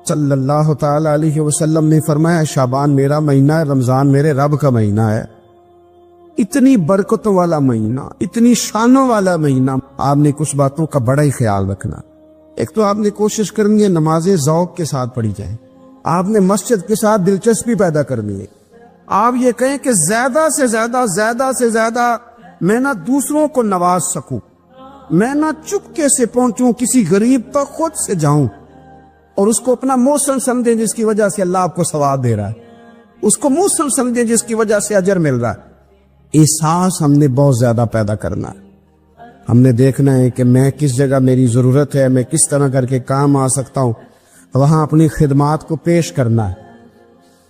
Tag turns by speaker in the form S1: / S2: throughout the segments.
S1: صلی اللہ تعالی علیہ وسلم نے فرمایا شعبان میرا مہینہ ہے، رمضان میرے رب کا مہینہ ہے۔ اتنی برکتوں والا مہینہ، اتنی شانوں والا مہینہ، آپ نے کچھ باتوں کا بڑا ہی خیال رکھنا۔ ایک تو آپ نے کوشش کرنی ہے نمازیں ذوق کے ساتھ پڑھی جائیں، آپ نے مسجد کے ساتھ دلچسپی پیدا کرنی ہے۔ آپ یہ کہیں کہ زیادہ سے زیادہ میں نہ دوسروں کو نواز سکوں، میں نہ چپکے سے پہنچوں کسی غریب تک، خود سے جاؤں اور اس کو اپنا موسم سمجھیں جس کی وجہ سے اللہ آپ کو ثواب دے رہا ہے، اس کو موسم سمجھیں جس کی وجہ سے اجر مل رہا ہے۔ احساس ہم نے بہت زیادہ پیدا کرنا ہے۔ ہم نے دیکھنا ہے کہ میں کس جگہ میری ضرورت ہے، میں کس طرح کر کے کام آ سکتا ہوں، وہاں اپنی خدمات کو پیش کرنا ہے۔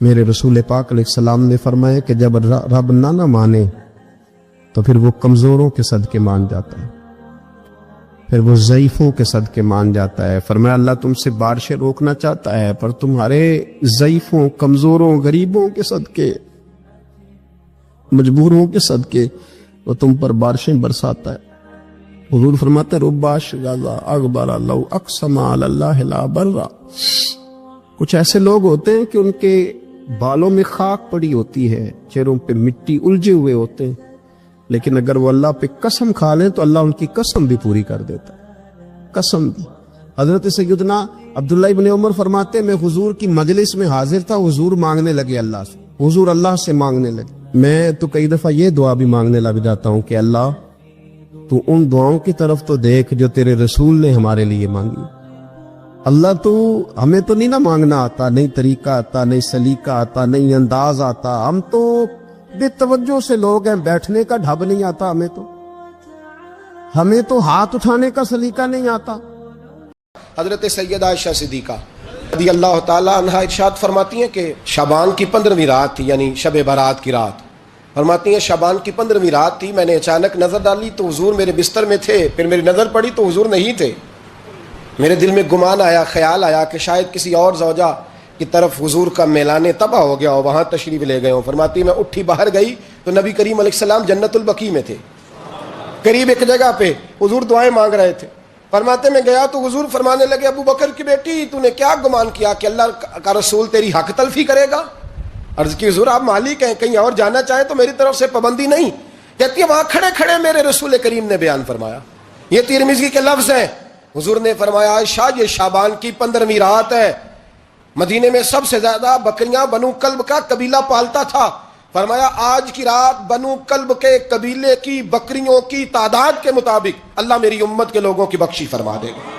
S1: میرے رسول پاک علیہ السلام نے فرمایا کہ جب رب نہ مانے تو پھر وہ کمزوروں کے صدقے مان جاتا ہے، پھر وہ ضعیفوں کے صدقے مان جاتا ہے۔ فرمایا اللہ تم سے بارشیں روکنا چاہتا ہے، پر تمہارے ضعیفوں، کمزوروں، غریبوں کے صدقے، مجبوروں کے صدقے وہ تم پر بارشیں برساتا ہے۔ حضور فرماتے ہیں رب اشغاظ اغبر لو اقسم علی اللہ لا برا۔ کچھ ایسے لوگ ہوتے ہیں کہ ان کے بالوں میں خاک پڑی ہوتی ہے، چہروں پہ مٹی الجھے ہوئے ہوتے ہیں، لیکن اگر وہ اللہ پہ قسم کھا لیں تو اللہ ان کی قسم بھی پوری کر دیتا ہے، قسم بھی۔ حضرت سیدنا عبداللہ ابن عمر فرماتے ہیں میں حضور کی مجلس میں حاضر تھا، حضور مانگنے لگے اللہ سے، حضور اللہ سے مانگنے لگے۔ میں تو کئی دفعہ یہ دعا بھی مانگنے لگ جاتا ہوں کہ اللہ تو ان دعاؤں کی طرف تو دیکھ جو تیرے رسول نے ہمارے لیے مانگی۔ اللہ تو ہمیں تو نہیں نہ مانگنا آتا، نہیں طریقہ آتا، نہیں سلیقہ آتا، نہیں انداز آتا، ہم تو بے توجہ سے لوگ ہیں، بیٹھنے کا ڈھب نہیں آتا ہمیں تو ہاتھ اٹھانے کا سلیقہ نہیں آتا۔
S2: حضرت سیدہ عائشہ صدیقہ رضی اللہ تعالی عنہا ارشاد فرماتی ہیں کہ شعبان کی 15ویں رات تھی، یعنی شب برات کی رات۔ فرماتی ہیں شعبان کی 15ویں رات تھی، میں نے اچانک نظر ڈالی تو حضور میرے بستر میں تھے، پھر میری نظر پڑی تو حضور نہیں تھے۔ میرے دل میں گمان آیا، خیال آیا کہ شاید کسی اور زوجہ کی طرف حضور کا میلان تباہ ہو گیا ہو، وہاں تشریف لے گئے ہوں۔ فرماتی میں اٹھی باہر گئی تو نبی کریم علیہ السلام جنت البقیع میں تھے، قریب ایک جگہ پہ حضور دعائیں مانگ رہے تھے۔ فرماتے میں گیا تو حضور فرمانے لگے ابو بکر کی بیٹی تو نے کیا گمان کیا کہ اللہ کا رسول تیری حق تلفی کرے گا؟ عرض کی حضور آپ مالک ہیں، کہیں اور جانا چاہیں تو میری طرف سے پابندی نہیں۔ کہتی ہے وہاں کھڑے کھڑے میرے رسول کریم نے بیان فرمایا، یہ ترمذی کے لفظ ہیں۔ حضور نے فرمایا عائشہ یہ شعبان کی 15ویں رات ہے، مدینے میں سب سے زیادہ بکریاں بنو کلب کا قبیلہ پالتا تھا۔ فرمایا آج کی رات بنو کلب کے قبیلے کی بکریوں کی تعداد کے مطابق اللہ میری امت کے لوگوں کی بخشی فرما دے گا۔